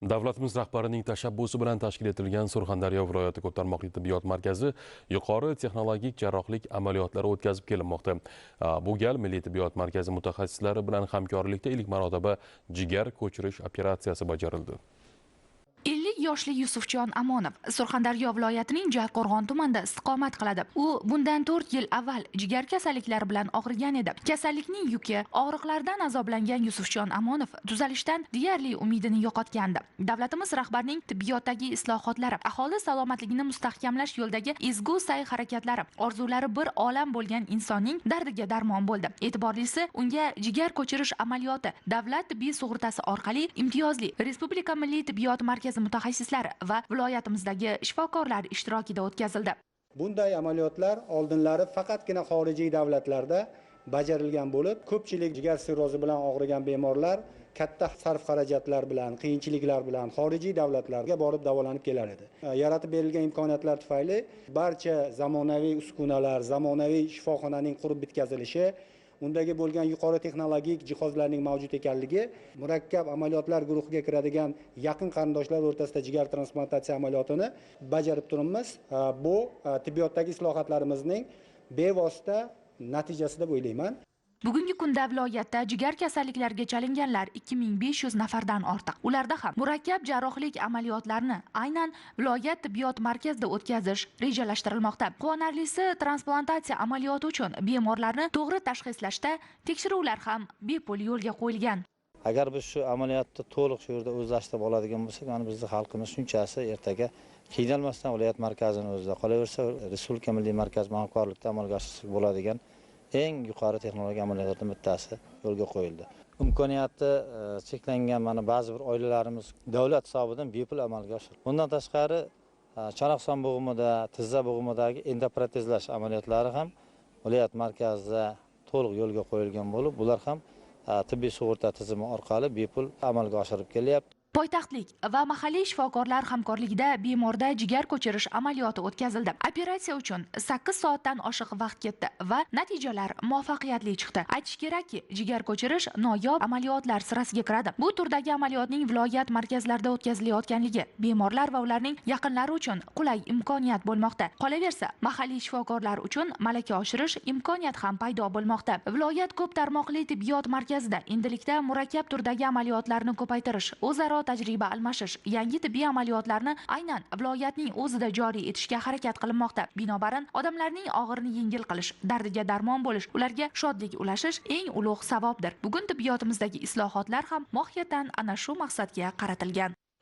Davlatimiz rahbarining tashabbusi bilan tashkil etilgan Surxondaryo viloyati ko'p tibbiyot markazi yuqori texnologik jarrohlik amaliyotlari o'tkazib kelinmoqda. Bu gal Milliy tibbiyot markazi mutaxassislari bilan hamkorlikda ilk marotaba jigar ko'chirish operatsiyasi bajarildi. 50 yoshli Yusufjon Amonov Surxondaryo viloyatining Jarqo'rg'on tumanida istiqomat qiladi. U bundan 4 yil avval jigar kasalliklari bilan og'rigan edi. Kasallikning yuki, og'riqlardan azoblangan Yusufjon Amonov tuzalishdan deyarli umidini yo'qotgandi. Davlatimiz rahbarining tibbiyotdagi islohotlari, aholi salomatligini mustahkamlash yo'lidagi ezgu sa'y-harakatlari, orzulari bir olam bo'lgan insonning dardiga darmon bo'ldi. E'tiborlisi, unga jigar ko'chirish amaliyoti davlat tibbiy sug'urtasi orqali imtiyozli Respublika Milliy tibbiyot markazi mutaxassislari va viloyatimizdagi shifokorlar ishtirokida o'tkazildi. Bunday amaliyotlar oldinlari faqatgina xorijiy davlatlarda bajarilgan bo'lib, ko'pchilik jigar sirrozi bilan og'rigan bemorlar katta sarf xarajatlar bilan, qiyinchiliklar bilan xorijiy davlatlarga borib davolanib kelar edi. Yaratib berilgan imkoniyatlar tufayli barcha zamonaviy uskunalar, zamonaviy shifoxonaning qurib bitkazilishi, undagi bo'lgan yuqori texnologik jihozlarning mavjud ekanligi, murakkab amaliyotlar guruhiga kiradigan yaqin qarindoshlar o'rtasida jigar transplantatsiya amaliyotini bajarib turibmiz. Bu tibbiyotdagi islohotlarimizning bevosita natijasi deb o'ylayman. Bugungi kunda viloyatda jigar kasalliklariga chalinganlar 2500 nafardan ortiq. Ularda ham murakkab jarrohlik amaliyotlarini aynan viloyat tibbiyot markazida o'tkazish rejalashtirilmoqda. Quvonarlisi, transplantatsiya amaliyoti uchun bemorlarni to'g'ri tashxislashda tekshiruvlar ham bepul yo'lga qo'yilgan. Agar biz shu amaliyotni to'liq shu yerda o'zlashtirib oladigan bo'lsak, mana bizning xalqimiz shunchasi ertaga qiynalmasdan viloyat markazini o'zida qolaversa, Respublika milliy markaz hamkorlikda amalga oshirsak bo'ladigan eng yuqori texnologik amaliyotlardan bittasi yo'lga qo'yildi. Imkoniyati cheklangan mana ba'zi bir oilalarimiz davlat hisobidan bepul amalga oshirdi. Bundan tashqari chanoqson bo'g'imida, tizza bo'g'imidagi endoprotezlash amaliyotlari ham viloyat markazida to'liq yo'lga qo'yilgan bo'lib, bular ham tibbiy sug'urta tizimi orqali bepul amalga oshirib kelyapti. Poytaxtlik va mahalliy shifokorlar hamkorligida bemorda jigar ko'chirish amaliyoti o'tkazildi. Operatsiya uchun 8 soatdan oshiq vaqt ketdi va natijalar muvaffaqiyatli chiqdi. Aytish kerakki, jigar ko'chirish noyob amaliyotlar sirasiga kiradi. Bu turdagi amaliyotning viloyat markazlarida o'tkazilayotganligi bemorlar va ularning yaqinlari uchun qulay imkoniyat bo'lmoqda. Qolaversa, mahalliy shifokorlar uchun malaka oshirish imkoniyat ham paydo bo'lmoqda. Viloyat ko'p tarmoqli tibbiyot markazida endilikda murakkab turdagi amaliyotlarni ko'paytirish, o'zaro tajriba almashish, yangi tibbiy amaliyotlarni aynan viloyatning o'zida joriy etishga harakat qilinmoqda. Binobarin, odamlarning og'irini yengil qilish, dardiga darmon bo'lish, ularga shodlik ulashish eng ulug' savobdir. Bugun tibbiyotimizdagi islohotlar ham mohiyatan ana shu maqsadga qaratilgan.